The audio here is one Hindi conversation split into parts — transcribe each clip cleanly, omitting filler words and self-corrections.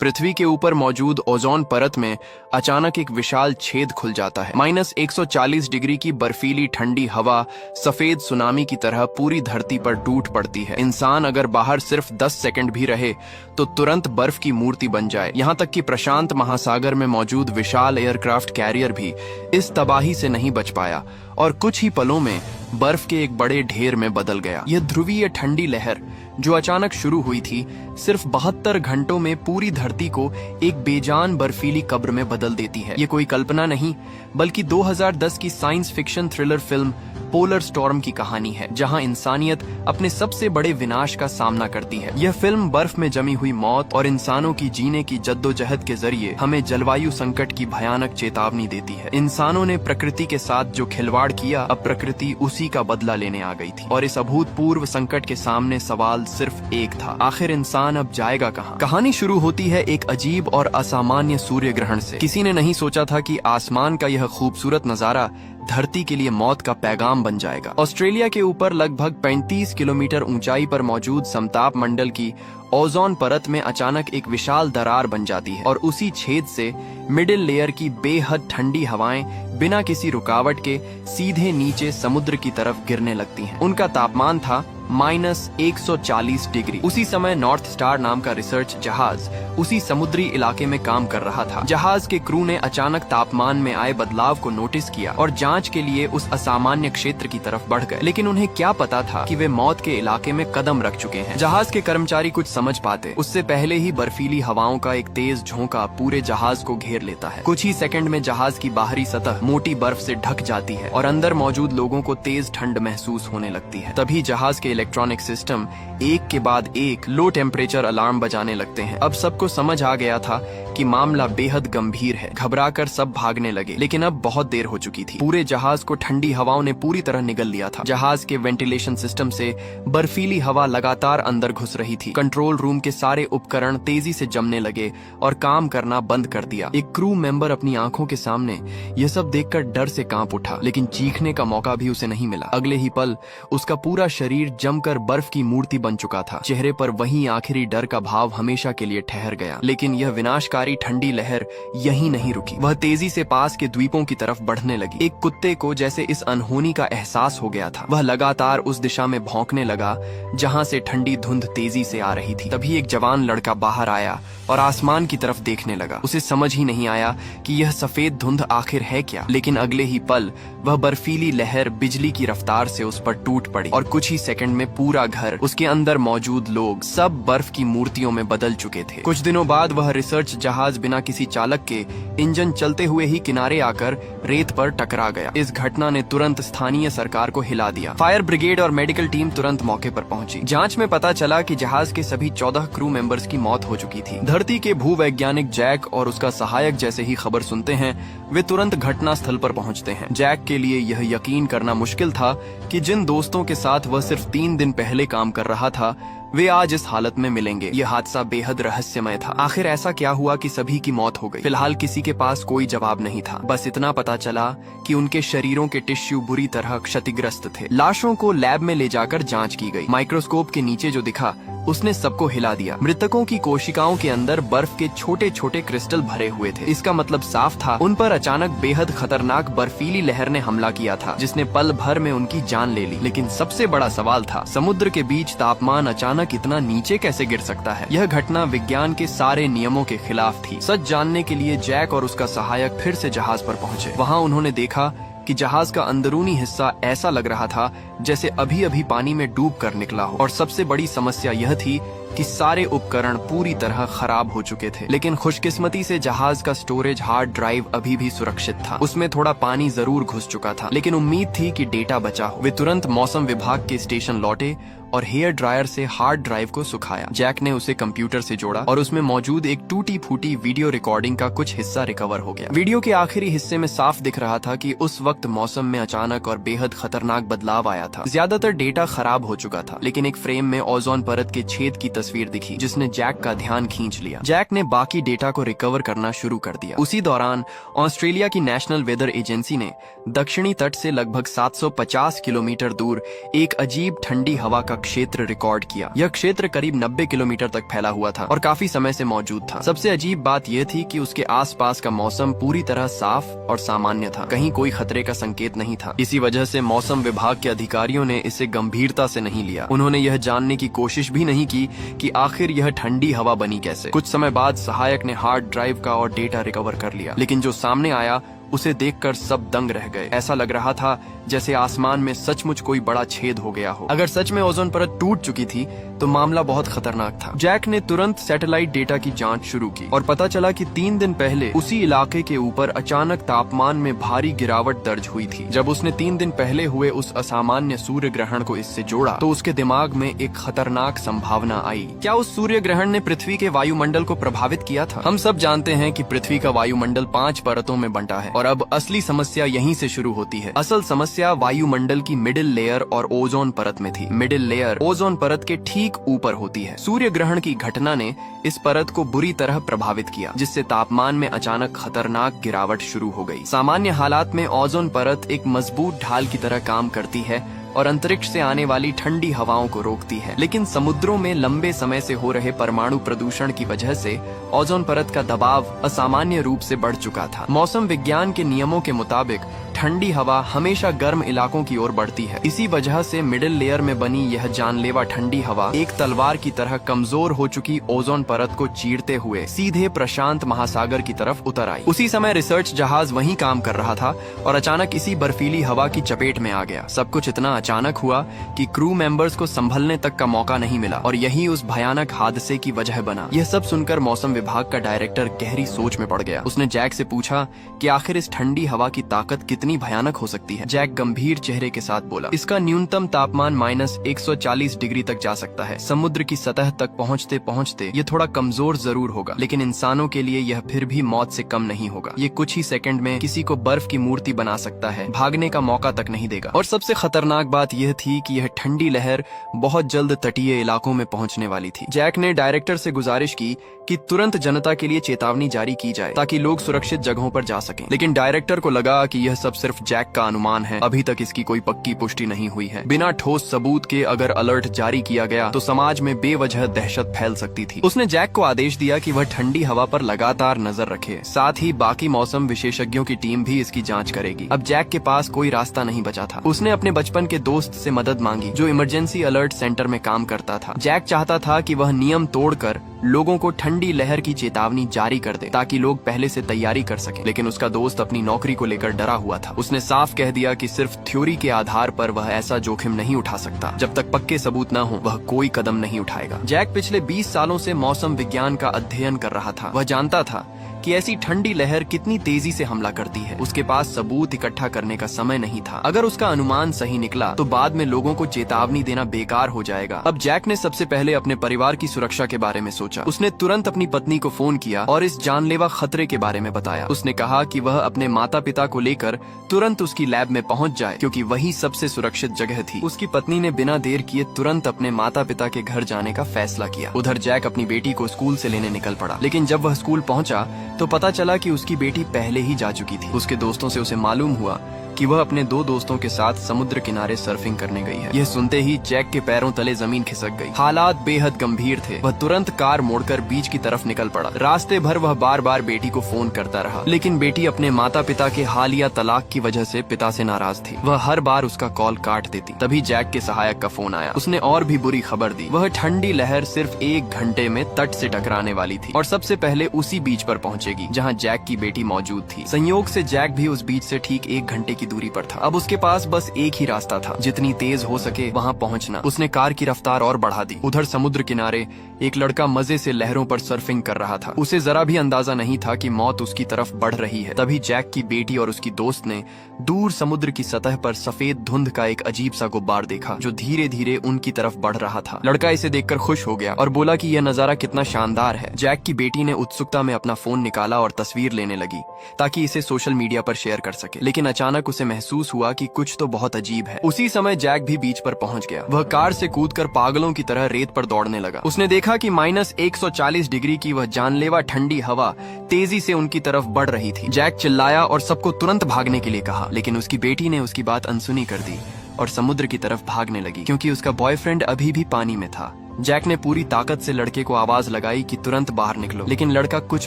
पृथ्वी के ऊपर मौजूद ओजोन परत में अचानक एक विशाल छेद खुल जाता है। -140 डिग्री की बर्फीली ठंडी हवा सफेद सुनामी की तरह पूरी धरती पर टूट पड़ती है। इंसान अगर बाहर सिर्फ 10 सेकंड भी रहे तो तुरंत बर्फ की मूर्ति बन जाए। यहाँ तक कि प्रशांत महासागर में मौजूद विशाल एयरक्राफ्ट कैरियर भी इस तबाही से नहीं बच पाया और कुछ ही पलों में बर्फ के एक बड़े ढेर में बदल गया। यह ध्रुवीय ठंडी लहर जो अचानक शुरू हुई थी, सिर्फ 72 घंटों में पूरी धरती को एक बेजान बर्फीली कब्र में बदल देती है। ये कोई कल्पना नहीं बल्कि 2010 की science fiction thriller film polar storm की कहानी है, जहां इंसानियत अपने सबसे बड़े विनाश का सामना करती है। यह फिल्म बर्फ में जमी हुई मौत और इंसानों की जीने की जद्दोजहद के जरिए हमें जलवायु संकट की भयानक चेतावनी देती है। इंसानों ने प्रकृति के साथ जो खिलवाड़ किया, अब प्रकृति उसी का बदला लेने आ गई थी। और इस अभूतपूर्व संकट के सामने सवाल सिर्फ एक था, आखिर इंसान अब जाएगा कहाँ? कहानी शुरू होती है एक अजीब और असामान्य सूर्य ग्रहण से। किसी ने नहीं सोचा था कि आसमान का यह खूबसूरत नजारा धरती के लिए मौत का पैगाम बन जाएगा। ऑस्ट्रेलिया के ऊपर लगभग 35 किलोमीटर ऊंचाई पर मौजूद समताप मंडल की ओजोन परत में अचानक एक विशाल दरार बन जाती है और उसी छेद से मिडिल लेयर की बेहद ठंडी हवाएं बिना किसी रुकावट के सीधे नीचे समुद्र की तरफ गिरने लगती हैं। उनका तापमान था -140 डिग्री। उसी समय नॉर्थ स्टार नाम का रिसर्च जहाज उसी समुद्री इलाके में काम कर रहा था। जहाज के क्रू ने अचानक तापमान में आए बदलाव को नोटिस किया और जांच के लिए उस असामान्य क्षेत्र की तरफ बढ़ गए। लेकिन उन्हें क्या पता था कि वे मौत के इलाके में कदम रख चुके हैं। जहाज के कर्मचारी कुछ समझ पाते उससे पहले ही बर्फीली हवाओं का एक तेज झोंका पूरे जहाज को घेर लेता है। कुछ ही सेकंड में जहाज की बाहरी सतह मोटी बर्फ से ढक जाती है और अंदर मौजूद लोगों को तेज ठंड महसूस होने लगती है। तभी जहाज के इलेक्ट्रॉनिक सिस्टम एक के बाद एक लो टेम्परेचर अलार्म बजाने लगते हैं। अब सबको समझ आ गया था कि मामला बेहद गंभीर है। घबराकर सब भागने लगे, लेकिन अब बहुत देर हो चुकी थी। पूरे जहाज को ठंडी हवाओं ने पूरी तरह निगल लिया था। जहाज के वेंटिलेशन सिस्टम से बर्फीली हवा लगातार अंदर घुस रही थी। कंट्रोल रूम के सारे उपकरण तेजी से जमने लगे और काम करना बंद कर दिया। एक क्रू मेंबर अपनी आंखों के सामने यह सब देखकर डर से कांप उठा, लेकिन चीखने का मौका भी उसे नहीं मिला। अगले ही पल उसका पूरा शरीर जमकर बर्फ की मूर्ति बन चुका था। चेहरे पर वही आखिरी डर का भाव हमेशा के लिए ठहर गया। लेकिन यह विनाशकारी ठंडी लहर यहीं नहीं रुकी। वह तेजी से पास के द्वीपों की तरफ बढ़ने लगी। एक कुत्ते को जैसे इस अनहोनी का एहसास हो गया था। वह लगातार उस दिशा में भौंकने लगा जहां से ठंडी धुंध तेजी से आ रही थी। तभी एक जवान लड़का बाहर आया और आसमान की तरफ देखने लगा। उसे समझ ही नहीं आया कि यह सफेद धुंध आखिर है क्या। लेकिन अगले ही पल वह बर्फीली लहर बिजली की रफ्तार से उस पर टूट पड़ी और कुछ ही सेकंड में पूरा घर, उसके अंदर मौजूद लोग सब बर्फ की मूर्तियों में बदल चुके थे। कुछ दिनों बाद वह रिसर्च जहाज बिना किसी चालक के इंजन चलते हुए ही किनारे आकर रेत पर टकरा गया। इस घटना ने तुरंत स्थानीय सरकार को हिला दिया। फायर ब्रिगेड और मेडिकल टीम तुरंत मौके पर पहुंची। जांच में पता चला कि जहाज के सभी 14 क्रू मेंबर्स की मौत हो चुकी थी। धरती के भूवैज्ञानिक जैक और उसका सहायक जैसे ही खबर सुनते हैं, वे तुरंत घटना स्थल पर पहुंचते हैं। जैक के लिए यह यकीन करना मुश्किल था कि जिन दोस्तों के साथ वह सिर्फ 3 दिन पहले काम कर रहा था, वे आज इस हालत में मिलेंगे। यह हादसा बेहद रहस्यमय था। आखिर ऐसा क्या हुआ कि सभी की मौत हो गई? फिलहाल किसी के पास कोई जवाब नहीं था। बस इतना पता चला कि उनके शरीरों के टिश्यू बुरी तरह क्षतिग्रस्त थे। लाशों को लैब में ले जाकर जांच की गई। माइक्रोस्कोप के नीचे जो दिखा उसने सबको हिला दिया। मृतकों की कोशिकाओं के अंदर बर्फ के छोटे छोटे क्रिस्टल भरे हुए थे। इसका मतलब साफ था, उन पर अचानक बेहद खतरनाक बर्फीली लहर ने हमला किया था, जिसने पल भर में उनकी जान ले ली। लेकिन सबसे बड़ा सवाल था, समुद्र के बीच तापमान अचानक इतना नीचे कैसे गिर सकता है? यह घटना विज्ञान के सारे नियमों के खिलाफ थी। सच जानने के लिए जैक और उसका सहायक फिर से जहाज पर पहुंचे। वहां उन्होंने देखा कि जहाज का अंदरूनी हिस्सा ऐसा लग रहा था जैसे अभी अभी पानी में डूब कर निकला हो। और सबसे बड़ी समस्या यह थी कि सारे उपकरण पूरी तरह खराब हो चुके थे। लेकिन खुशकिस्मती से जहाज का स्टोरेज हार्ड ड्राइव अभी भी सुरक्षित था। उसमें थोड़ा पानी जरूर घुस चुका था, लेकिन उम्मीद थी कि डेटा बचा हो। वे तुरंत मौसम विभाग के स्टेशन लौटे और हेयर ड्रायर से हार्ड ड्राइव को सुखाया। जैक ने उसे कंप्यूटर से जोड़ा और उसमें मौजूद एक टूटी फूटी वीडियो रिकॉर्डिंग का कुछ हिस्सा रिकवर हो गया। वीडियो के आखिरी हिस्से में साफ दिख रहा था कि उस वक्त मौसम में अचानक और बेहद खतरनाक बदलाव आया था। ज्यादातर डेटा खराब हो चुका था, लेकिन एक फ्रेम में ओजोन परत के छेद की तस्वीर दिखी, जिसने जैक का ध्यान खींच लिया। जैक ने बाकी डेटा को रिकवर करना शुरू कर दिया। उसी दौरान ऑस्ट्रेलिया की नेशनल वेदर एजेंसी ने दक्षिणी तट से लगभग 750 किलोमीटर दूर एक अजीब ठंडी हवा का क्षेत्र रिकॉर्ड किया। यह क्षेत्र करीब 90 किलोमीटर तक फैला हुआ था और काफी समय से मौजूद था। सबसे अजीब बात यह थी कि उसके आसपास का मौसम पूरी तरह साफ और सामान्य था, कहीं कोई खतरे का संकेत नहीं था। इसी वजह से मौसम विभाग के अधिकारियों ने इसे गंभीरता से नहीं लिया। उन्होंने यह जानने की कोशिश भी नहीं की कि आखिर यह ठंडी हवा बनी कैसे। कुछ समय बाद सहायक ने हार्ड ड्राइव का और डेटा रिकवर कर लिया, लेकिन जो सामने आया उसे देखकर सब दंग रह गए। ऐसा लग रहा था जैसे आसमान में सचमुच कोई बड़ा छेद हो गया हो। अगर सच में ओजोन परत टूट चुकी थी तो मामला बहुत खतरनाक था। जैक ने तुरंत सैटेलाइट डेटा की जांच शुरू की और पता चला कि 3 दिन पहले उसी इलाके के ऊपर अचानक तापमान में भारी गिरावट दर्ज हुई थी। जब उसने 3 दिन पहले हुए उस असामान्य सूर्य ग्रहण को इससे जोड़ा तो उसके दिमाग में एक खतरनाक संभावना आई। क्या उस सूर्य ग्रहण ने पृथ्वी के वायुमंडल को प्रभावित किया था? हम सब जानते हैं कि पृथ्वी का वायुमंडल 5 परतों में बंटा है और अब असली समस्या यहीं से शुरू होती है। असल समस्या वायुमंडल की मिडिल लेयर और ओजोन परत में थी। मिडिल लेयर ओजोन परत के ठीक ऊपर होती है। सूर्य ग्रहण की घटना ने इस परत को बुरी तरह प्रभावित किया, जिससे तापमान में अचानक खतरनाक गिरावट शुरू हो गई। सामान्य हालात में ओजोन परत एक मजबूत ढाल की तरह काम करती है और अंतरिक्ष से आने वाली ठंडी हवाओं को रोकती है, लेकिन समुद्रों में लंबे समय से हो रहे परमाणु प्रदूषण की वजह से ओजोन परत का दबाव असामान्य रूप से बढ़ चुका था। मौसम विज्ञान के नियमों के मुताबिक ठंडी हवा हमेशा गर्म इलाकों की ओर बढ़ती है। इसी वजह से मिडिल लेयर में बनी यह जानलेवा ठंडी हवा एक तलवार की तरह कमजोर हो चुकी ओजोन परत को चीरते हुए सीधे प्रशांत महासागर की तरफ उतर आई। उसी समय रिसर्च जहाज वहीं काम कर रहा था और अचानक इसी बर्फीली हवा की चपेट में आ गया। सब कुछ इतना अचानक हुआ कि क्रू मेंबर्स को संभलने तक का मौका नहीं मिला और यही उस भयानक हादसे की वजह बना। यह सब सुनकर मौसम विभाग का डायरेक्टर गहरी सोच में पड़ गया। उसने जैक से पूछा कि आखिर इस ठंडी हवा की ताकत कितनी भयानक हो सकती है। जैक गंभीर चेहरे के साथ बोला, इसका न्यूनतम तापमान -140 डिग्री तक जा सकता है। समुद्र की सतह तक पहुँचते पहुँचते ये थोड़ा कमजोर जरूर होगा, लेकिन इंसानों के लिए यह फिर भी मौत से कम नहीं होगा। ये कुछ ही सेकंड में किसी को बर्फ की मूर्ति बना सकता है, भागने का मौका तक नहीं देगा। और सबसे खतरनाक बात यह थी कि यह ठंडी लहर बहुत जल्द तटीय इलाकों में पहुंचने वाली थी। जैक ने डायरेक्टर से गुजारिश की कि तुरंत जनता के लिए चेतावनी जारी की जाए ताकि लोग सुरक्षित जगहों पर जा सकें। लेकिन डायरेक्टर को लगा कि यह सब सिर्फ जैक का अनुमान है, अभी तक इसकी कोई पक्की पुष्टि नहीं हुई है। बिना ठोस सबूत के अगर अलर्ट जारी किया गया तो समाज में बेवजह दहशत फैल सकती थी। उसने जैक को आदेश दिया कि वह ठंडी हवा पर लगातार नजर रखे, साथ ही बाकी मौसम विशेषज्ञों की टीम भी इसकी जांच करेगी। अब जैक के पास कोई रास्ता नहीं बचा था। उसने अपने बचपन के दोस्त से मदद मांगी जो इमरजेंसी अलर्ट सेंटर में काम करता था। जैक चाहता था कि वह नियम तोड़कर लोगों को ठंडी लहर की चेतावनी जारी कर दे ताकि लोग पहले से तैयारी कर सकें। लेकिन उसका दोस्त अपनी नौकरी को लेकर डरा हुआ था। उसने साफ कह दिया कि सिर्फ थ्योरी के आधार पर वह ऐसा जोखिम नहीं उठा सकता। जब तक पक्के सबूत न हो वह कोई कदम नहीं उठाएगा। जैक पिछले 20 सालों से मौसम विज्ञान का अध्ययन कर रहा था। वह जानता था कि ऐसी ठंडी लहर कितनी तेजी से हमला करती है। उसके पास सबूत इकट्ठा करने का समय नहीं था। अगर उसका अनुमान सही निकला तो बाद में लोगों को चेतावनी देना बेकार हो जाएगा। अब जैक ने सबसे पहले अपने परिवार की सुरक्षा के बारे में सोचा। उसने तुरंत अपनी पत्नी को फोन किया और इस जानलेवा खतरे के बारे में बताया। उसने कहा कि वह अपने माता पिता को लेकर तुरंत उसकी लैब में पहुंच जाए क्योंकि वही सबसे सुरक्षित जगह थी। उसकी पत्नी ने बिना देर किए तुरंत अपने माता पिता के घर जाने का फैसला किया। उधर जैक अपनी बेटी को स्कूल से लेने निकल पड़ा, लेकिन जब वह स्कूल पहुंचा तो पता चला कि उसकी बेटी पहले ही जा चुकी थी। उसके दोस्तों से उसे मालूम हुआ कि वह अपने 2 दोस्तों के साथ समुद्र किनारे सर्फिंग करने गई है। यह सुनते ही जैक के पैरों तले जमीन खिसक गई। हालात बेहद गंभीर थे। वह तुरंत कार मोड़कर बीच की तरफ निकल पड़ा। रास्ते भर वह बार बार बेटी को फोन करता रहा, लेकिन बेटी अपने माता पिता के हालिया तलाक की वजह से पिता से नाराज थी। वह हर बार उसका कॉल काट देती। तभी जैक के सहायक का फोन आया। उसने और भी बुरी खबर दी। वह ठंडी लहर सिर्फ 1 घंटे में तट से टकराने वाली थी और सबसे पहले उसी बीच पर पहुंचेगी जहां जैक की बेटी मौजूद थी। संयोग से जैक भी उस बीच से ठीक 1 घंटे की दूरी पर था। अब उसके पास बस एक ही रास्ता था, जितनी तेज हो सके वहां पहुंचना। उसने कार की रफ्तार और बढ़ा दी। उधर समुद्र किनारे एक लड़का मजे से लहरों पर सर्फिंग कर रहा था। उसे जरा भी अंदाजा नहीं था कि मौत उसकी तरफ बढ़ रही है। तभी जैक की बेटी और उसकी दोस्त ने दूर समुद्र की सतह पर सफेद धुंध का एक अजीब सा गुब्बार देखा जो धीरे धीरे उनकी तरफ बढ़ रहा था। लड़का इसे देखकर खुश हो गया और बोला कि यह नजारा कितना शानदार है। जैक की बेटी ने उत्सुकता में अपना फोन निकाला और तस्वीर लेने लगी ताकि इसे सोशल मीडिया पर शेयर कर सके। लेकिन अचानक उसे महसूस हुआ कि कुछ तो बहुत अजीब है। उसी समय जैक भी बीच पर पहुंच गया। वह कार से कूदकर पागलों की तरह रेत पर दौड़ने लगा। उसने देखा कि -140 डिग्री की वह जानलेवा ठंडी हवा तेजी से उनकी तरफ बढ़ रही थी। जैक चिल्लाया और सबको तुरंत भागने के लिए कहा, लेकिन उसकी बेटी ने उसकी बात अनसुनी कर दी। और समुद्र की तरफ भागने लगी क्योंकि उसका बॉयफ्रेंड अभी भी पानी में था। जैक ने पूरी ताकत से लड़के को आवाज लगाई कि तुरंत बाहर निकलो, लेकिन लड़का कुछ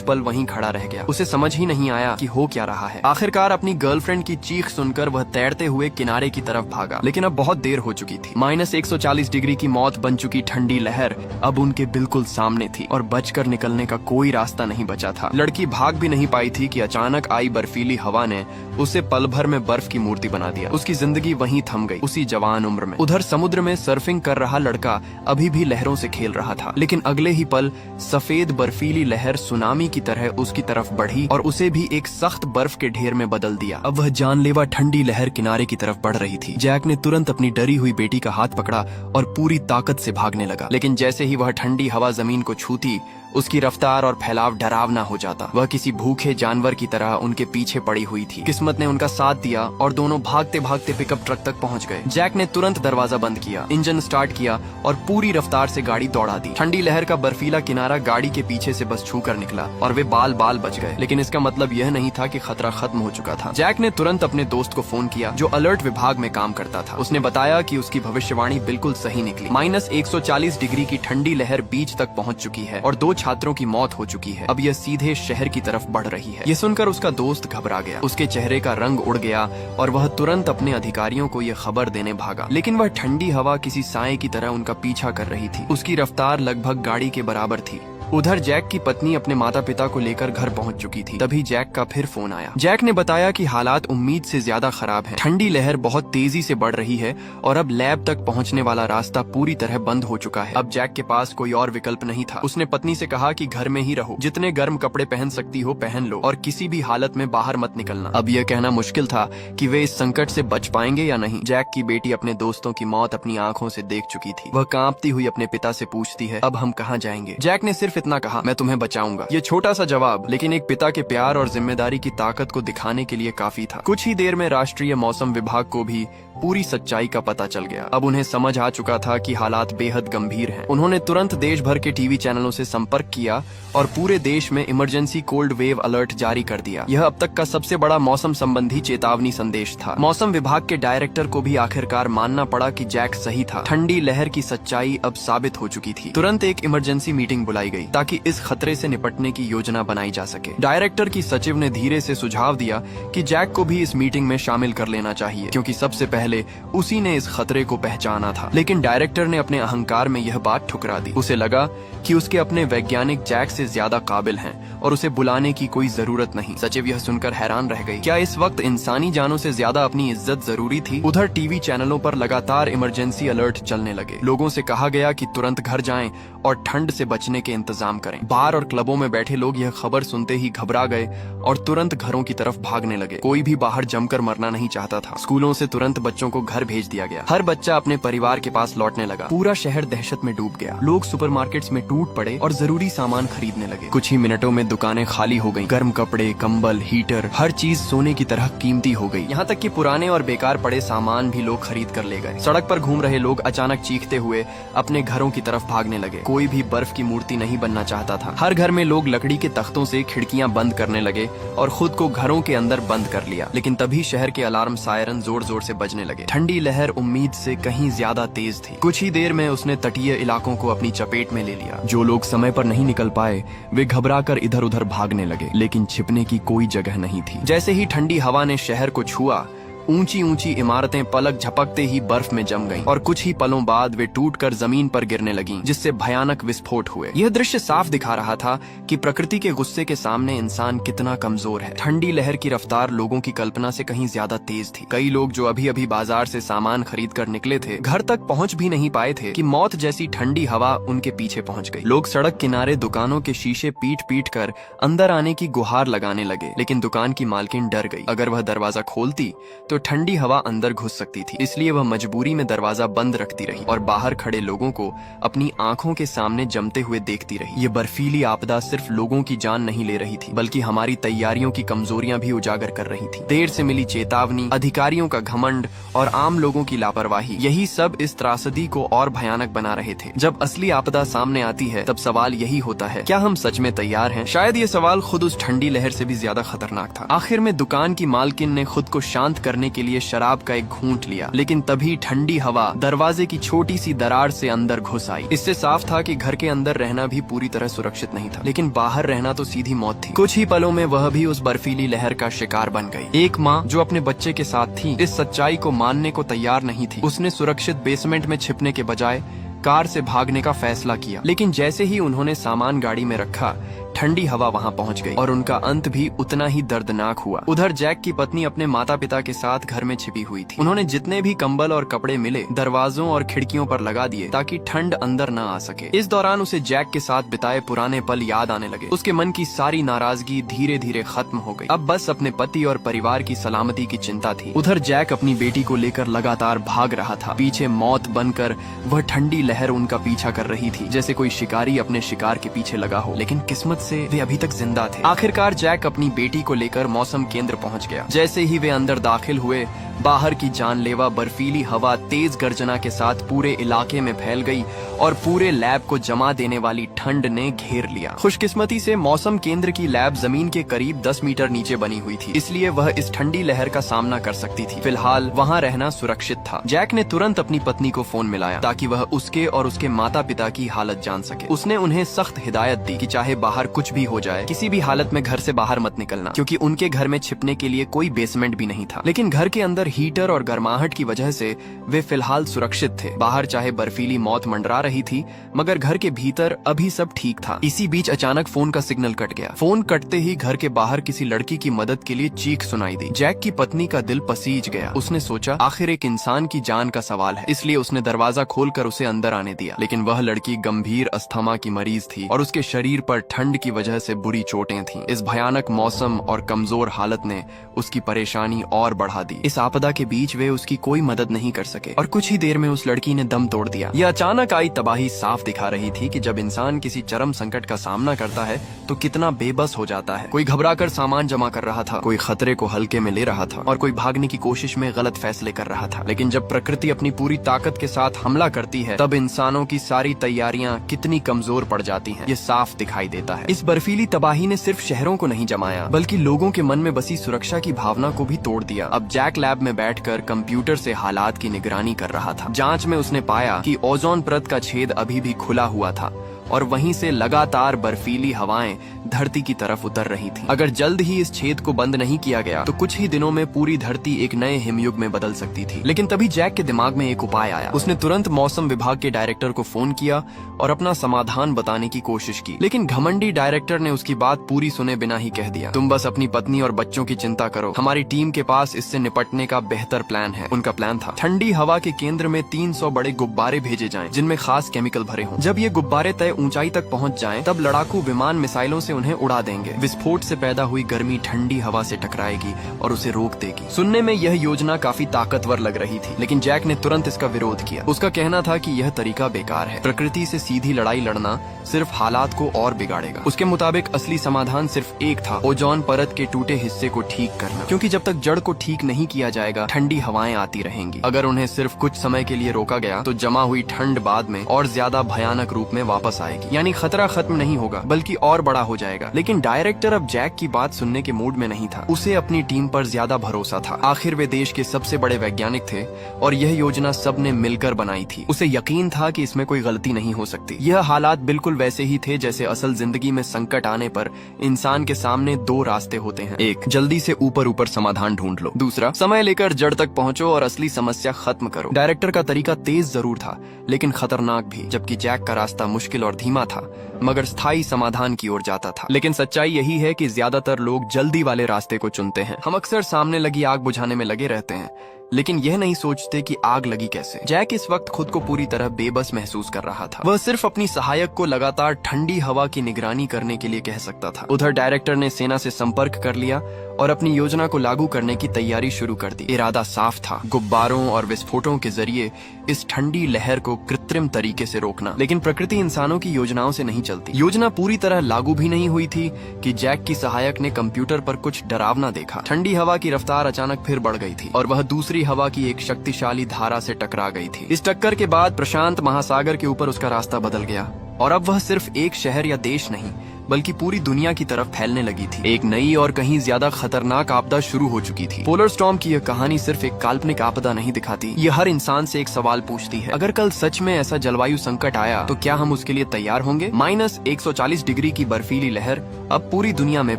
पल वहीं खड़ा रह गया। उसे समझ ही नहीं आया कि हो क्या रहा है। आखिरकार अपनी गर्लफ्रेंड की चीख सुनकर वह तैरते हुए किनारे की तरफ भागा, लेकिन अब बहुत देर हो चुकी थी। -140 डिग्री की मौत बन चुकी ठंडी लहर अब उनके बिल्कुल सामने थी और बचकर निकलने का कोई रास्ता नहीं बचा था। लड़की भाग भी नहीं पाई थी कि अचानक आई बर्फीली हवा ने उसे पल भर में बर्फ की मूर्ति बना दिया। उसकी जिंदगी वहीं थम गई, उसी जवान उम्र में। उधर समुद्र में सर्फिंग कर रहा लड़का अभी भी लहरों से खेल रहा था, लेकिन अगले ही पल सफेद बर्फीली लहर सुनामी की तरह उसकी तरफ बढ़ी और उसे भी एक सख्त बर्फ के ढेर में बदल दिया। अब वह जानलेवा ठंडी लहर किनारे की तरफ बढ़ रही थी। जैक ने तुरंत अपनी डरी हुई बेटी का हाथ पकड़ा और पूरी ताकत से भागने लगा, लेकिन जैसे ही वह ठंडी हवा जमीन को छूती, उसकी रफ्तार और फैलाव डरावना हो जाता। वह किसी भूखे जानवर की तरह उनके पीछे पड़ी हुई थी। किस्मत ने उनका साथ दिया और दोनों भागते भागते पिकअप ट्रक तक पहुंच गए। जैक ने तुरंत दरवाजा बंद किया, इंजन स्टार्ट किया और पूरी रफ्तार से गाड़ी दौड़ा दी। ठंडी लहर का बर्फीला किनारा गाड़ी के पीछे से बस छूकर निकला और वे बाल बाल बच गए, लेकिन इसका मतलब यह नहीं था कि खतरा खत्म हो चुका था। जैक ने तुरंत अपने दोस्त को फोन किया जो अलर्ट विभाग में काम करता था। उसने बताया कि उसकी भविष्यवाणी बिल्कुल सही निकली। -140 डिग्री की ठंडी लहर बीच तक पहुंच चुकी है और 2 छात्रों की मौत हो चुकी है। अब यह सीधे शहर की तरफ बढ़ रही है। यह सुनकर उसका दोस्त घबरा गया, उसके चेहरे का रंग उड़ गया और वह तुरंत अपने अधिकारियों को यह खबर देने भागा। लेकिन वह ठंडी हवा किसी साए की तरह उनका पीछा कर रही थी। उसकी रफ्तार लगभग गाड़ी के बराबर थी। उधर जैक की पत्नी अपने माता पिता को लेकर घर पहुंच चुकी थी। तभी जैक का फिर फोन आया। जैक ने बताया कि हालात उम्मीद से ज्यादा खराब हैं। ठंडी लहर बहुत तेजी से बढ़ रही है और अब लैब तक पहुंचने वाला रास्ता पूरी तरह बंद हो चुका है। अब जैक के पास कोई और विकल्प नहीं था। उसने पत्नी से कहा कि घर में ही रहो, जितने गर्म कपड़े पहन सकती हो पहन लो और किसी भी हालत में बाहर मत निकलना। अब यह कहना मुश्किल था कि वे इस संकट से बच पाएंगे या नहीं। जैक की बेटी अपने दोस्तों की मौत अपनी आंखों से देख चुकी थी। वह कांपती हुई अपने पिता से पूछती है, अब हम कहाँ जाएंगे? जैक ने सिर्फ इतना कहा, मैं तुम्हें बचाऊंगा। ये छोटा सा जवाब, लेकिन एक पिता के प्यार और जिम्मेदारी की ताकत को दिखाने के लिए काफी था। कुछ ही देर में राष्ट्रीय मौसम विभाग को भी पूरी सच्चाई का पता चल गया। अब उन्हें समझ आ चुका था कि हालात बेहद गंभीर हैं। उन्होंने तुरंत देश भर के टीवी चैनलों से संपर्क किया और पूरे देश में इमरजेंसी कोल्ड वेव अलर्ट जारी कर दिया। यह अब तक का सबसे बड़ा मौसम संबंधी चेतावनी संदेश था। मौसम विभाग के डायरेक्टर को भी आखिरकार मानना पड़ा कि जैक सही था। ठंडी लहर की सच्चाई अब साबित हो चुकी थी। तुरंत एक इमरजेंसी मीटिंग बुलाई गई ताकि इस खतरे से निपटने की योजना बनाई जा सके। डायरेक्टर की सचिव ने धीरे से सुझाव दिया कि जैक को भी इस मीटिंग में शामिल कर लेना चाहिए, क्योंकि सबसे पहले उसी ने इस खतरे को पहचाना था। लेकिन डायरेक्टर ने अपने अहंकार में यह बात ठुकरा दी। उसे लगा कि उसके अपने वैज्ञानिक जैक से ज्यादा काबिल हैं और उसे बुलाने की कोई जरूरत नहीं। सचिव यह सुनकर हैरान रह गई। क्या इस वक्त इंसानी जानों से ज्यादा अपनी इज्जत जरूरी थी? उधर टीवी चैनलों पर लगातार इमरजेंसी अलर्ट चलने लगे। लोगों से कहा गया कि तुरंत घर जाएं और ठंड से बचने के इंतजाम करें। बार और क्लबों में बैठे लोग यह खबर सुनते ही घबरा गए और तुरंत घरों की तरफ भागने लगे। कोई भी बाहर जमकर मरना नहीं चाहता था। स्कूलों से तुरंत बच्चों को घर भेज दिया गया। हर बच्चा अपने परिवार के पास लौटने लगा। पूरा शहर दहशत में डूब गया। लोग सुपरमार्केट्स में टूट पड़े और जरूरी सामान खरीदने लगे। कुछ ही मिनटों में दुकानें खाली हो गईं। गर्म कपड़े, कंबल, हीटर, हर चीज सोने की तरह कीमती हो गई। यहाँ तक कि पुराने और बेकार पड़े सामान भी लोग खरीद कर ले गए। सड़क पर घूम रहे लोग अचानक चीखते हुए अपने घरों की तरफ भागने लगे। कोई भी बर्फ की मूर्ति नहीं बनना चाहता था। हर घर में लोग लकड़ी के तख्तों से खिड़कियां बंद करने लगे और खुद को घरों के अंदर बंद कर लिया। लेकिन तभी शहर के अलार्म सायरन जोर जोर से बजने लगे। ठंडी लहर उम्मीद से कहीं ज्यादा तेज थी। कुछ ही देर में उसने तटीय इलाकों को अपनी चपेट में ले लिया। जो लोग समय पर नहीं निकल पाए वे घबराकर इधर उधर भागने लगे, लेकिन छिपने की कोई जगह नहीं थी। जैसे ही ठंडी हवा ने शहर को छुआ, ऊंची ऊंची इमारतें पलक झपकते ही बर्फ में जम गईं और कुछ ही पलों बाद वे टूटकर जमीन पर गिरने लगीं, जिससे भयानक विस्फोट हुए। यह दृश्य साफ दिखा रहा था कि प्रकृति के गुस्से के सामने इंसान कितना कमजोर है। ठंडी लहर की रफ्तार लोगों की कल्पना से कहीं ज्यादा तेज थी। कई लोग जो अभी अभी बाजार से सामान खरीद कर निकले थे, घर तक पहुंच भी नहीं पाए थे कि मौत जैसी ठंडी हवा उनके पीछे पहुंच गई। लोग सड़क किनारे दुकानों के शीशे पीट पीट कर अंदर आने की गुहार लगाने लगे, लेकिन दुकान की मालकिन डर गई। अगर वह दरवाजा खोलती तो ठंडी हवा अंदर घुस सकती थी, इसलिए वह मजबूरी में दरवाजा बंद रखती रही और बाहर खड़े लोगों को अपनी आंखों के सामने जमते हुए देखती रही। ये बर्फीली आपदा सिर्फ लोगों की जान नहीं ले रही थी, बल्कि हमारी तैयारियों की कमजोरियां भी उजागर कर रही थी। देर से मिली चेतावनी, अधिकारियों का घमंड और आम लोगों की लापरवाही, यही सब इस त्रासदी को और भयानक बना रहे थे। जब असली आपदा सामने आती है तब सवाल यही होता है, क्या हम सच में तैयार हैं? शायद ये सवाल खुद उस ठंडी लहर से भी ज्यादा खतरनाक था। आखिर में दुकान की मालकिन ने खुद को शांत करने खाने के लिए शराब का एक घूंट लिया, लेकिन तभी ठंडी हवा दरवाजे की छोटी सी दरार से अंदर घुस आई। इससे साफ था कि घर के अंदर रहना भी पूरी तरह सुरक्षित नहीं था, लेकिन बाहर रहना तो सीधी मौत थी। कुछ ही पलों में वह भी उस बर्फीली लहर का शिकार बन गई। एक माँ जो अपने बच्चे के साथ थी, इस सच्चाई को मानने को तैयार नहीं थी। उसने सुरक्षित बेसमेंट में छिपने के बजाय कार से भागने का फैसला किया, लेकिन जैसे ही उन्होंने सामान गाड़ी में रखा, ठंडी हवा वहां पहुंच गई और उनका अंत भी उतना ही दर्दनाक हुआ। उधर जैक की पत्नी अपने माता पिता के साथ घर में छिपी हुई थी। उन्होंने जितने भी कंबल और कपड़े मिले दरवाजों और खिड़कियों पर लगा दिए ताकि ठंड अंदर न आ सके। इस दौरान उसे जैक के साथ बिताए पुराने पल याद आने लगे। उसके मन की सारी नाराजगी धीरे धीरे खत्म हो गई। अब बस अपने पति और परिवार की सलामती की चिंता थी। उधर जैक अपनी बेटी को लेकर लगातार भाग रहा था। पीछे मौत बनकर वह ठंडी लहर उनका पीछा कर रही थी, जैसे कोई शिकारी अपने शिकार के पीछे लगा हो, लेकिन किस्मत से वे अभी तक जिंदा थे। आखिरकार जैक अपनी बेटी को लेकर मौसम केंद्र पहुंच गया। जैसे ही वे अंदर दाखिल हुए, बाहर की जानलेवा बर्फीली हवा तेज गर्जना के साथ पूरे इलाके में फैल गई और पूरे लैब को जमा देने वाली ठंड ने घेर लिया। खुशकिस्मती से मौसम केंद्र की लैब जमीन के करीब 10 मीटर नीचे बनी हुई थी, इसलिए वह इस ठंडी लहर का सामना कर सकती थी। फिलहाल वहां रहना सुरक्षित था। जैक ने तुरंत अपनी पत्नी को फोन मिलाया ताकि वह उसके और उसके माता पिता की हालत जान सके। उसने उन्हें सख्त हिदायत दी कि चाहे बाहर कुछ भी हो जाए, किसी भी हालत में घर से बाहर मत निकलना, क्योंकि उनके घर में छिपने के लिए कोई बेसमेंट भी नहीं था। लेकिन घर के अंदर हीटर और गर्माहट की वजह से वे फिलहाल सुरक्षित थे। बाहर चाहे बर्फीली मौत मंडरा रही थी, मगर घर के भीतर अभी सब ठीक था। इसी बीच अचानक फोन का सिग्नल कट गया। फोन कटते ही घर के बाहर किसी लड़की की मदद के लिए चीख सुनाई दी। जैक की पत्नी का दिल पसीज गया। उसने सोचा आखिर एक इंसान की जान का सवाल है, इसलिए उसने दरवाजा खोलकर उसे अंदर आने दिया। लेकिन वह लड़की गंभीर अस्थमा की मरीज थी और उसके शरीर पर ठंड की वजह से बुरी चोटें थीं। इस भयानक मौसम और कमजोर हालत ने उसकी परेशानी और बढ़ा दी। इस आपदा के बीच वे उसकी कोई मदद नहीं कर सके और कुछ ही देर में उस लड़की ने दम तोड़ दिया। यह अचानक आई तबाही साफ दिखा रही थी कि जब इंसान किसी चरम संकट का सामना करता है तो कितना बेबस हो जाता है। कोई घबराकर सामान जमा कर रहा था, कोई खतरे को हल्के में ले रहा था और कोई भागने की कोशिश में गलत फैसले कर रहा था। लेकिन जब प्रकृति अपनी पूरी ताकत के साथ हमला करती है, तब इंसानों की सारी तैयारियां कितनी कमजोर पड़ जाती हैं, ये साफ दिखाई देता है। इस बर्फीली तबाही ने सिर्फ शहरों को नहीं जमाया, बल्कि लोगों के मन में बसी सुरक्षा की भावना को भी तोड़ दिया। अब जैक लैब में बैठकर कंप्यूटर से हालात की निगरानी कर रहा था। जांच में उसने पाया कि ओजोन परत का छेद अभी भी खुला हुआ था और वहीं से लगातार बर्फीली हवाएं धरती की तरफ उतर रही थीं। अगर जल्द ही इस छेद को बंद नहीं किया गया तो कुछ ही दिनों में पूरी धरती एक नए हिमयुग में बदल सकती थी। लेकिन तभी जैक के दिमाग में एक उपाय आया। उसने तुरंत मौसम विभाग के डायरेक्टर को फोन किया और अपना समाधान बताने की कोशिश की। लेकिन घमंडी डायरेक्टर ने उसकी बात पूरी सुने बिना ही कह दिया, तुम बस अपनी पत्नी और बच्चों की चिंता करो, हमारी टीम के पास इससे निपटने का बेहतर प्लान है। उनका प्लान था ठंडी हवा के केंद्र में 300 बड़े गुब्बारे भेजे जाएं, जिनमें खास केमिकल भरे हों। जब ये गुब्बारे तय ऊंचाई तक पहुंच जाएं, तब लड़ाकू विमान मिसाइलों से उन्हें उड़ा देंगे। विस्फोट से पैदा हुई गर्मी ठंडी हवा से टकराएगी और उसे रोक देगी। सुनने में यह योजना काफी ताकतवर लग रही थी, लेकिन जैक ने तुरंत इसका विरोध किया। उसका कहना था कि यह तरीका बेकार है। प्रकृति से सीधी लड़ाई लड़ना सिर्फ हालात को और बिगाड़ेगा। उसके मुताबिक असली समाधान सिर्फ एक था, ओजोन परत के टूटे हिस्से को ठीक करना, क्योंकि जब तक जड़ को ठीक नहीं किया जाएगा, ठंडी हवाएं आती रहेंगी। अगर उन्हें सिर्फ कुछ समय के लिए रोका गया तो जमा हुई ठंड बाद में और ज्यादा भयानक रूप में वापस आएगी। यानी खतरा खत्म नहीं होगा, बल्कि और बड़ा हो जाएगा। लेकिन डायरेक्टर अब जैक की बात सुनने के मूड में नहीं था। उसे अपनी टीम पर ज्यादा भरोसा था। आखिर वे देश के सबसे बड़े वैज्ञानिक थे और यह योजना सबने मिलकर बनाई थी। उसे यकीन था कि इसमें कोई गलती नहीं हो सकती। यह हालात बिल्कुल वैसे ही थे जैसे असल जिंदगी में संकट आने पर इंसान के सामने दो रास्ते होते हैं। एक, जल्दी से ऊपर समाधान ढूंढ लो। दूसरा, समय लेकर जड़ तक पहुंचो और असली समस्या खत्म करो। डायरेक्टर का तरीका तेज जरूर था, लेकिन खतरनाक भी, जबकि जैक का रास्ता मुश्किल और धीमा था, मगर स्थायी समाधान की ओर जाता था। लेकिन सच्चाई यही है कि ज्यादातर लोग जल्दी वाले रास्ते को चुनते हैं। हम अक्सर सामने लगी आग बुझाने में लगे रहते हैं, लेकिन यह नहीं सोचते कि आग लगी कैसे। जैक इस वक्त खुद को पूरी तरह बेबस महसूस कर रहा था। वह सिर्फ अपनी सहायक को लगातार ठंडी हवा की निगरानी करने के लिए कह सकता था। उधर डायरेक्टर ने सेना से संपर्क कर लिया और अपनी योजना को लागू करने की तैयारी शुरू कर दी। इरादा साफ था, गुब्बारों और विस्फोटों के जरिए इस ठंडी लहर को कृत्रिम तरीके से रोकना। लेकिन प्रकृति इंसानों की योजनाओं से नहीं चलती। योजना पूरी तरह लागू भी नहीं हुई थी कि जैक की सहायक ने कंप्यूटर पर कुछ डरावना देखा। ठंडी हवा की रफ्तार अचानक फिर बढ़ गई थी और वह दूसरी हवा की एक शक्तिशाली धारा से टकरा गई थी। इस टक्कर के बाद प्रशांत महासागर के ऊपर उसका रास्ता बदल गया और अब वह सिर्फ एक शहर या देश नहीं, बल्कि पूरी दुनिया की तरफ फैलने लगी थी। एक नई और कहीं ज्यादा खतरनाक आपदा शुरू हो चुकी थी। पोलर स्टॉर्म की यह कहानी सिर्फ एक काल्पनिक आपदा नहीं दिखाती, ये हर इंसान से एक सवाल पूछती है, अगर कल सच में ऐसा जलवायु संकट आया तो क्या हम उसके लिए तैयार होंगे? -140 डिग्री की बर्फीली लहर अब पूरी दुनिया में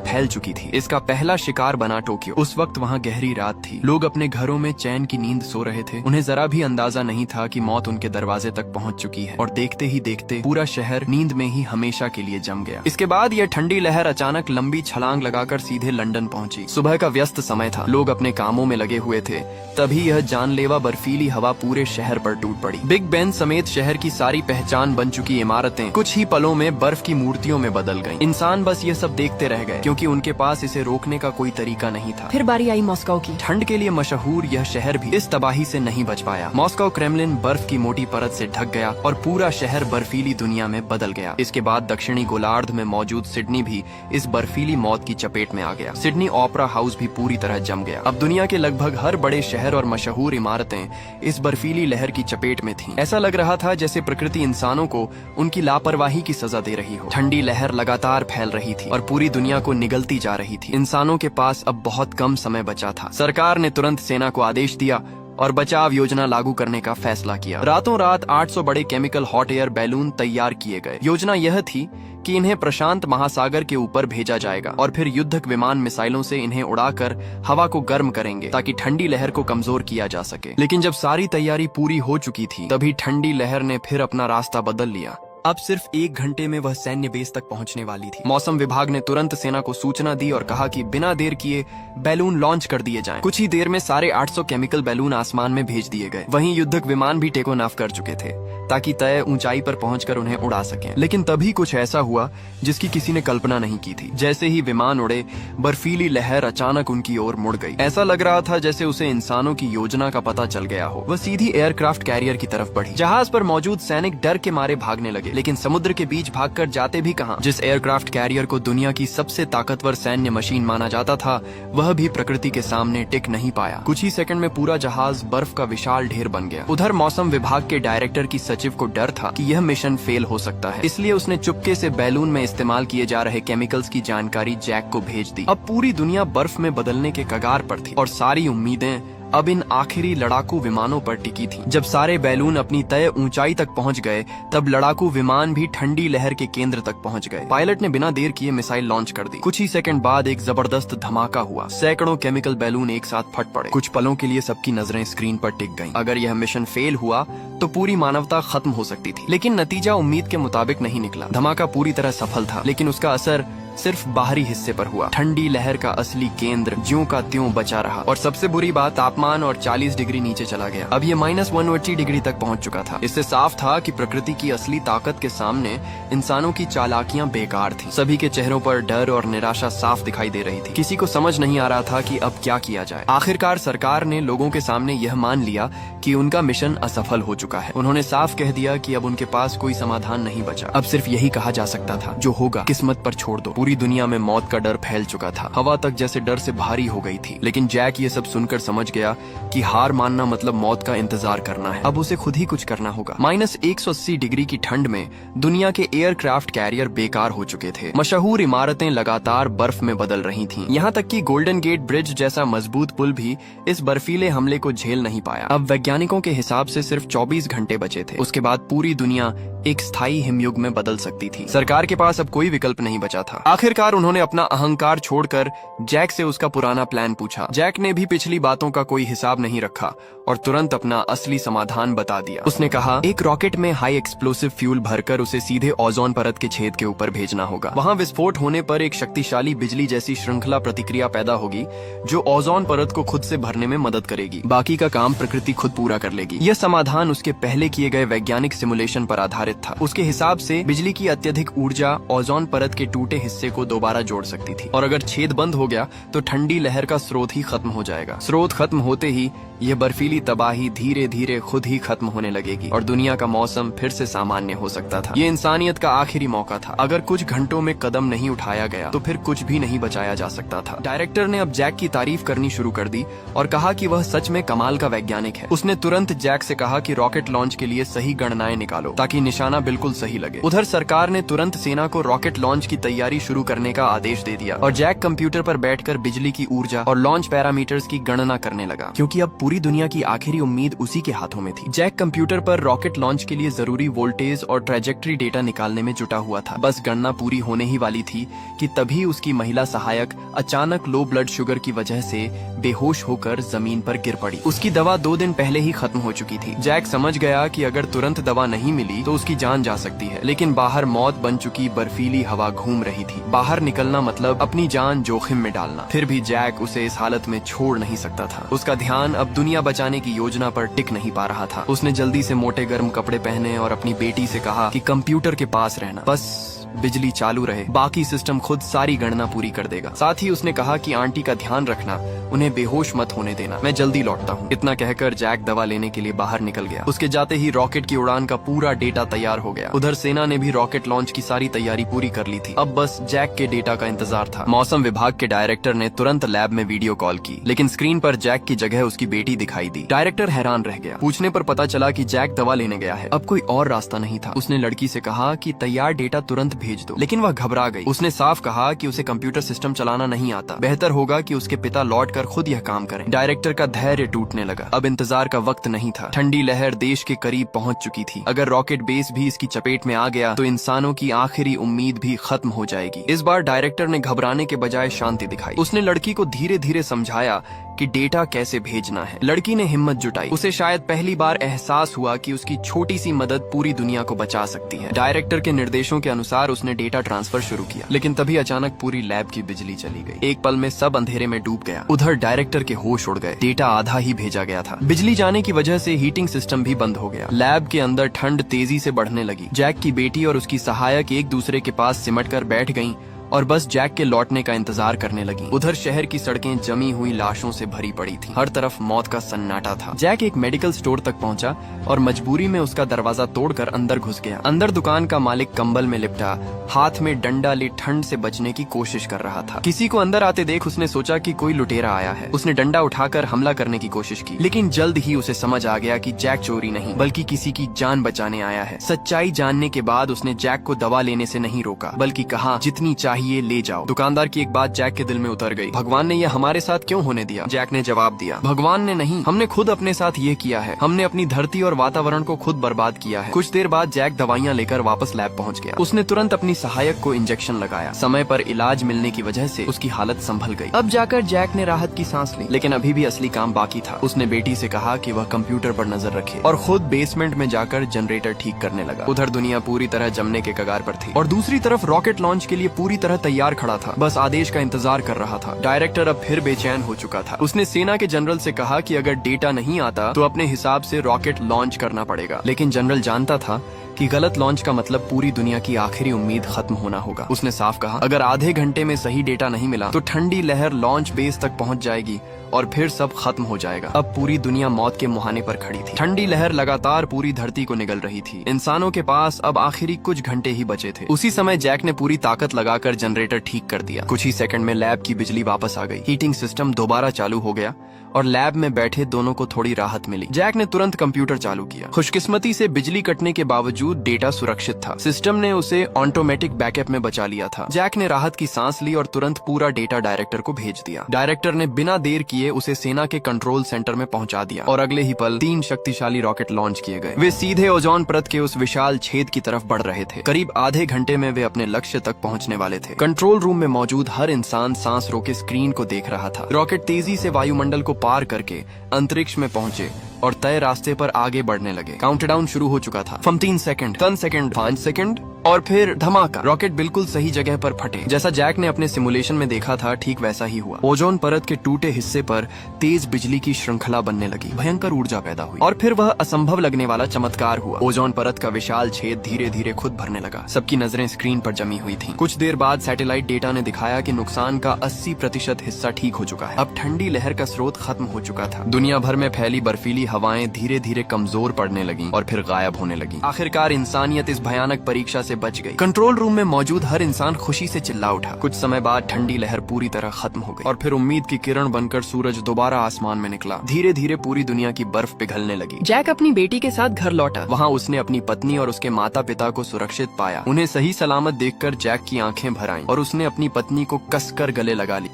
फैल चुकी थी। इसका पहला शिकार बना टोक्यो। उस वक्त वहाँ गहरी रात थी, लोग अपने घरों में चैन की नींद सो रहे थे। उन्हें जरा भी अंदाजा नहीं था कि मौत उनके दरवाजे तक पहुँच चुकी है, और देखते ही देखते पूरा शहर नींद में ही हमेशा के लिए जम गया। इसके बाद यह ठंडी लहर अचानक लंबी छलांग लगाकर सीधे लंदन पहुंची। सुबह का व्यस्त समय था, लोग अपने कामों में लगे हुए थे, तभी यह जानलेवा बर्फीली हवा पूरे शहर पर टूट पड़ी। बिग बेन समेत शहर की सारी पहचान बन चुकी इमारतें कुछ ही पलों में बर्फ की मूर्तियों में बदल गईं। इंसान बस ये सब देखते रह गए, क्योंकि उनके पास इसे रोकने का कोई तरीका नहीं था। फिर बारी आई मॉस्को की। ठंड के लिए मशहूर यह शहर भी इस तबाही से नहीं बच पाया। मॉस्को क्रेमलिन बर्फ की मोटी परत से ढक गया और पूरा शहर बर्फीली दुनिया में बदल गया। इसके बाद दक्षिणी गोलार्ध में मौजूद सिडनी भी इस बर्फीली मौत की चपेट में आ गया। सिडनी ओपेरा हाउस भी पूरी तरह जम गया। अब दुनिया के लगभग हर बड़े शहर और मशहूर इमारतें इस बर्फीली लहर की चपेट में थीं। ऐसा लग रहा था जैसे प्रकृति इंसानों को उनकी लापरवाही की सजा दे रही हो। ठंडी लहर लगातार फैल रही थी और पूरी दुनिया को निगलती जा रही थी। इंसानों के पास अब बहुत कम समय बचा था। सरकार ने तुरंत सेना को आदेश दिया और बचाव योजना लागू करने का फैसला किया। रातों रात 800 बड़े केमिकल हॉट एयर बैलून तैयार किए गए। योजना यह थी कि इन्हें प्रशांत महासागर के ऊपर भेजा जाएगा और फिर युद्धक विमान मिसाइलों से इन्हें उड़ाकर हवा को गर्म करेंगे, ताकि ठंडी लहर को कमजोर किया जा सके। लेकिन जब सारी तैयारी पूरी हो चुकी थी, तभी ठंडी लहर ने फिर अपना रास्ता बदल लिया। अब सिर्फ 1 घंटे में वह सैन्य बेस तक पहुंचने वाली थी। मौसम विभाग ने तुरंत सेना को सूचना दी और कहा कि बिना देर किए बैलून लॉन्च कर दिए जाएं। कुछ ही देर में सारे 800 केमिकल बैलून आसमान में भेज दिए गए। वहीं युद्धक विमान भी टेक ऑफ कर चुके थे, ताकि तय ऊंचाई पर पहुंचकर उन्हें उड़ा सकें। लेकिन तभी कुछ ऐसा हुआ जिसकी किसी ने कल्पना नहीं की थी। जैसे ही विमान उड़े, बर्फीली लहर अचानक उनकी ओर मुड़ गई। ऐसा लग रहा था जैसे उसे इंसानों की योजना का पता चल गया हो। वह सीधी एयरक्राफ्ट कैरियर की तरफ बढ़ी। जहाज पर मौजूद सैनिक डर के मारे भागने लगे, लेकिन समुद्र के बीच भागकर जाते भी कहां। जिस एयरक्राफ्ट कैरियर को दुनिया की सबसे ताकतवर सैन्य मशीन माना जाता था, वह भी प्रकृति के सामने टिक नहीं पाया। कुछ ही सेकंड में पूरा जहाज बर्फ का विशाल ढेर बन गया। उधर मौसम विभाग के डायरेक्टर की सचिव को डर था कि यह मिशन फेल हो सकता है, इसलिए उसने चुपके से बैलून में इस्तेमाल किए जा रहे केमिकल्स की जानकारी जैक को भेज दी। अब पूरी दुनिया बर्फ में बदलने के कगार पर थी और सारी उम्मीदें अब इन आखिरी लड़ाकू विमानों पर टिकी थी। जब सारे बैलून अपनी तय ऊंचाई तक पहुंच गए, तब लड़ाकू विमान भी ठंडी लहर के केंद्र तक पहुंच गए। पायलट ने बिना देर किए मिसाइल लॉन्च कर दी। कुछ ही सेकंड बाद एक जबरदस्त धमाका हुआ। सैकड़ों केमिकल बैलून एक साथ फट पड़े। कुछ पलों के लिए सबकी नजरें स्क्रीन पर टिक गईं। अगर यह मिशन फेल हुआ तो पूरी मानवता खत्म हो सकती थी, लेकिन नतीजा उम्मीद के मुताबिक नहीं निकला। धमाका पूरी तरह सफल था, लेकिन उसका असर सिर्फ बाहरी हिस्से पर हुआ। ठंडी लहर का असली केंद्र ज्यों का त्यों बचा रहा, और सबसे बुरी बात, तापमान और 40 डिग्री नीचे चला गया। अब ये -180 डिग्री तक पहुंच चुका था। इससे साफ था कि प्रकृति की असली ताकत के सामने इंसानों की चालाकियां बेकार थी। सभी के चेहरों पर डर और निराशा साफ दिखाई दे रही थी। किसी को समझ नहीं आ रहा था कि अब क्या किया जाए। आखिरकार सरकार ने लोगों के सामने यह मान लिया कि उनका मिशन असफल हो चुका है। उन्होंने साफ कह दिया कि अब उनके पास कोई समाधान नहीं बचा। अब सिर्फ यही कहा जा सकता था, जो होगा किस्मत पर छोड़ दो। पूरी दुनिया में मौत का डर फैल चुका था। हवा तक जैसे डर से भारी हो गई थी। लेकिन जैक ये सब सुनकर समझ गया कि हार मानना मतलब मौत का इंतजार करना है। अब उसे खुद ही कुछ करना होगा। -180 डिग्री की ठंड में दुनिया के एयरक्राफ्ट कैरियर बेकार हो चुके थे। मशहूर इमारतें लगातार बर्फ में बदल रही थीं। यहाँ तक कि गोल्डन गेट ब्रिज जैसा मजबूत पुल भी इस बर्फीले हमले को झेल नहीं पाया। अब वैज्ञानिकों के हिसाब से सिर्फ 24 घंटे बचे थे। उसके बाद पूरी दुनिया एक स्थायी हिमयुग में बदल सकती थी। सरकार के पास अब कोई विकल्प नहीं बचा था। आखिरकार उन्होंने अपना अहंकार छोड़कर जैक से उसका पुराना प्लान पूछा। जैक ने भी पिछली बातों का कोई हिसाब नहीं रखा और तुरंत अपना असली समाधान बता दिया। उसने कहा, एक रॉकेट में हाई एक्सप्लोसिव फ्यूल भरकर उसे सीधे ओजोन परत के छेद के ऊपर भेजना होगा। वहाँ विस्फोट होने पर एक शक्तिशाली बिजली जैसी श्रृंखला प्रतिक्रिया पैदा होगी, जो ओजोन परत को खुद से भरने में मदद करेगी। बाकी का काम प्रकृति खुद पूरा कर लेगी। यह समाधान उसके पहले किए गए वैज्ञानिक सिमुलेशन पर आधारित था। उसके हिसाब से बिजली की अत्यधिक ऊर्जा ओजोन परत के टूटे हिस्से को दोबारा जोड़ सकती थी, और अगर छेद बंद हो गया तो ठंडी लहर का स्रोत ही खत्म हो जाएगा। स्रोत खत्म होते ही यह बर्फीली सारी तबाही धीरे धीरे खुद ही खत्म होने लगेगी और दुनिया का मौसम फिर से सामान्य हो सकता था। ये इंसानियत का आखिरी मौका था। अगर कुछ घंटों में कदम नहीं उठाया गया तो फिर कुछ भी नहीं बचाया जा सकता था। डायरेक्टर ने अब जैक की तारीफ करनी शुरू कर दी और कहा कि वह सच में कमाल का वैज्ञानिक है। उसने तुरंत जैक से कहा कि रॉकेट लॉन्च के लिए सही गणनाएं निकालो ताकि निशाना बिल्कुल सही लगे। उधर सरकार ने तुरंत सेना को रॉकेट लॉन्च की तैयारी शुरू करने का आदेश दे दिया और जैक कंप्यूटर पर बैठकर बिजली की ऊर्जा और लॉन्च पैरामीटर्स की गणना करने लगा, क्योंकि अब पूरी दुनिया की आखिरी उम्मीद उसी के हाथों में थी। जैक कंप्यूटर पर रॉकेट लॉन्च के लिए जरूरी वोल्टेज और ट्रेजेक्ट्री डेटा निकालने में जुटा हुआ था। बस गणना पूरी होने ही वाली थी कि तभी उसकी महिला सहायक अचानक लो ब्लड शुगर की वजह से बेहोश होकर जमीन पर गिर पड़ी। उसकी दवा 2 दिन पहले ही खत्म हो चुकी थी। जैक समझ गया कि अगर तुरंत दवा नहीं मिली तो उसकी जान जा सकती है, लेकिन बाहर मौत बन चुकी बर्फीली हवा घूम रही थी। बाहर निकलना मतलब अपनी जान जोखिम में डालना। फिर भी जैक उसे इस हालत में छोड़ नहीं सकता था। उसका ध्यान अब दुनिया बचाने की योजना पर टिक नहीं पा रहा था। उसने जल्दी से मोटे गर्म कपड़े पहने और अपनी बेटी से कहा कि कंप्यूटर के पास रहना, बस बिजली चालू रहे, बाकी सिस्टम खुद सारी गणना पूरी कर देगा। साथ ही उसने कहा कि आंटी का ध्यान रखना, उन्हें बेहोश मत होने देना, मैं जल्दी लौटता हूँ। इतना कहकर जैक दवा लेने के लिए बाहर निकल गया। उसके जाते ही रॉकेट की उड़ान का पूरा डेटा तैयार हो गया। उधर सेना ने भी रॉकेट लॉन्च की सारी तैयारी पूरी कर ली थी। अब बस जैक के डेटा का इंतजार था। मौसम विभाग के डायरेक्टर ने तुरंत लैब में वीडियो कॉल की, लेकिन स्क्रीन पर जैक की जगह उसकी बेटी दिखाई दी। डायरेक्टर हैरान रह गया। पूछने पर पता चला कि जैक दवा लेने गया है। अब कोई और रास्ता नहीं था। उसने लड़की से कहा कि तैयार डेटा तुरंत भेज दो, लेकिन वह घबरा गई। उसने साफ कहा कि उसे कंप्यूटर सिस्टम चलाना नहीं आता, बेहतर होगा कि उसके पिता लौटकर खुद यह काम करें। डायरेक्टर का धैर्य टूटने लगा। अब इंतजार का वक्त नहीं था। ठंडी लहर देश के करीब पहुंच चुकी थी। अगर रॉकेट बेस भी इसकी चपेट में आ गया तो इंसानों की आखिरी उम्मीद भी खत्म हो जाएगी। इस बार डायरेक्टर ने घबराने के बजाय शांति दिखाई। उसने लड़की को धीरे धीरे समझाया कि डेटा कैसे भेजना है। लड़की ने हिम्मत जुटाई। उसे शायद पहली बार एहसास हुआ कि उसकी छोटी सी मदद पूरी दुनिया को बचा सकती है। डायरेक्टर के निर्देशों के अनुसार उसने डेटा ट्रांसफर शुरू किया, लेकिन तभी अचानक पूरी लैब की बिजली चली गई। एक पल में सब अंधेरे में डूब गया। उधर डायरेक्टर के होश उड़ गए। डेटा आधा ही भेजा गया था। बिजली जाने की वजह से हीटिंग सिस्टम भी बंद हो गया। लैब के अंदर ठंड तेजी से बढ़ने लगी। जैक की बेटी और उसकी सहायक एक दूसरे के पास सिमट कर बैठ गईं और बस जैक के लौटने का इंतजार करने लगी। उधर शहर की सड़कें जमी हुई लाशों से भरी पड़ी थी। हर तरफ मौत का सन्नाटा था। जैक एक मेडिकल स्टोर तक पहुंचा और मजबूरी में उसका दरवाजा तोड़कर अंदर घुस गया। अंदर दुकान का मालिक कंबल में लिपटा हाथ में डंडा ले ठंड से बचने की कोशिश कर रहा था। किसी को अंदर आते देख उसने सोचा कि कोई लुटेरा आया है। उसने डंडा उठाकर हमला करने की कोशिश की, लेकिन जल्द ही उसे समझ आ गया कि जैक चोरी नहीं बल्कि किसी की जान बचाने आया है। सच्चाई जानने के बाद उसने जैक को दवा लेने से नहीं रोका, बल्कि कहा जितनी चाहिए ले जाओ। दुकानदार की एक बात जैक के दिल में उतर गई। भगवान ने यह हमारे साथ क्यों होने दिया? जैक ने जवाब दिया, भगवान ने नहीं, हमने खुद अपने साथ ये किया है। हमने अपनी धरती और वातावरण को खुद बर्बाद किया है। कुछ देर बाद जैक दवाइयाँ लेकर वापस लैब पहुँच गया। उसने तुरंत अपनी सहायक को इंजेक्शन लगाया। समय पर इलाज मिलने की वजह से उसकी हालत संभल गई। अब जाकर जैक ने राहत की सांस ली, लेकिन अभी भी असली काम बाकी था। उसने बेटी से कहा कि वह कंप्यूटर पर नजर रखे और खुद बेसमेंट में जाकर जनरेटर ठीक करने लगा। उधर दुनिया पूरी तरह जमने के कगार पर थी और दूसरी तरफ रॉकेट लॉन्च के लिए पूरी तरह तैयार खड़ा था, बस आदेश का इंतजार कर रहा था। डायरेक्टर अब फिर बेचैन हो चुका था। उसने सेना के जनरल से कहा कि अगर डेटा नहीं आता तो अपने हिसाब से रॉकेट लॉन्च करना पड़ेगा, लेकिन जनरल जानता था कि गलत लॉन्च का मतलब पूरी दुनिया की आखिरी उम्मीद खत्म होना होगा। उसने साफ कहा, अगर आधे घंटे में सही डेटा नहीं मिला तो ठंडी लहर लॉन्च बेस तक पहुंच जाएगी और फिर सब खत्म हो जाएगा। अब पूरी दुनिया मौत के मुहाने पर खड़ी थी। ठंडी लहर लगातार पूरी धरती को निगल रही थी। इंसानों के पास अब आखिरी कुछ घंटे ही बचे थे। उसी समय जैक ने पूरी ताकत लगाकर जनरेटर ठीक कर दिया। कुछ ही सेकंड में लैब की बिजली वापस आ गई। हीटिंग सिस्टम दोबारा चालू हो गया और लैब में बैठे दोनों को थोड़ी राहत मिली। जैक ने तुरंत कंप्यूटर चालू किया। खुशकिस्मती से बिजली कटने के बावजूद डेटा सुरक्षित था। सिस्टम ने उसे ऑटोमेटिक बैकअप में बचा लिया था। जैक ने राहत की सांस ली और तुरंत पूरा डेटा डायरेक्टर को भेज दिया। डायरेक्टर ने बिना देर किए उसे सेना के कंट्रोल सेंटर में पहुंचा दिया और अगले ही पल 3 शक्तिशाली रॉकेट लॉन्च किए गए। वे सीधे ओजोन परत के उस विशाल छेद की तरफ बढ़ रहे थे। करीब आधे घंटे में वे अपने लक्ष्य तक पहुंचने वाले थे। कंट्रोल रूम में मौजूद हर इंसान सांस रोके स्क्रीन को देख रहा था। रॉकेट तेजी से वायुमंडल को पार करके अंतरिक्ष में पहुंचे और तय रास्ते पर आगे बढ़ने लगे। काउंटडाउन शुरू हो चुका था। 15 सेकंड, 10 सेकंड, 5 सेकंड और फिर धमाका, रॉकेट बिल्कुल सही जगह पर फटे। जैसा जैक ने अपने सिमुलेशन में देखा था ठीक वैसा ही हुआ। ओजोन परत के टूटे हिस्से पर तेज बिजली की श्रृंखला बनने लगी, भयंकर ऊर्जा पैदा हुई और फिर वह असंभव लगने वाला चमत्कार हुआ। ओजोन परत का विशाल छेद धीरे धीरे खुद भरने लगा। सबकी नजरें स्क्रीन पर जमी हुई थीं। कुछ देर बाद सैटेलाइट डेटा ने दिखाया कि नुकसान का 80% हिस्सा ठीक हो चुका है। अब ठंडी लहर का स्रोत खत्म हो चुका था। दुनिया भर में फैली बर्फीली हवाएं धीरे धीरे कमजोर पड़ने लगीं और फिर गायब होने लगी। आखिरकार इंसानियत इस भयानक परीक्षा से बच गई। कंट्रोल रूम में मौजूद हर इंसान खुशी से चिल्ला उठा। कुछ समय बाद ठंडी लहर पूरी तरह खत्म हो गई और फिर उम्मीद की किरण बनकर सूरज दोबारा आसमान में निकला। धीरे धीरे पूरी दुनिया की बर्फ पिघलने लगी। जैक अपनी बेटी के साथ घर लौटा। वहाँ उसने अपनी पत्नी और उसके माता पिता को सुरक्षित पाया। उन्हें सही सलामत देखकर जैक की आंखें भर आईं और उसने अपनी पत्नी को कसकर गले लगा ली।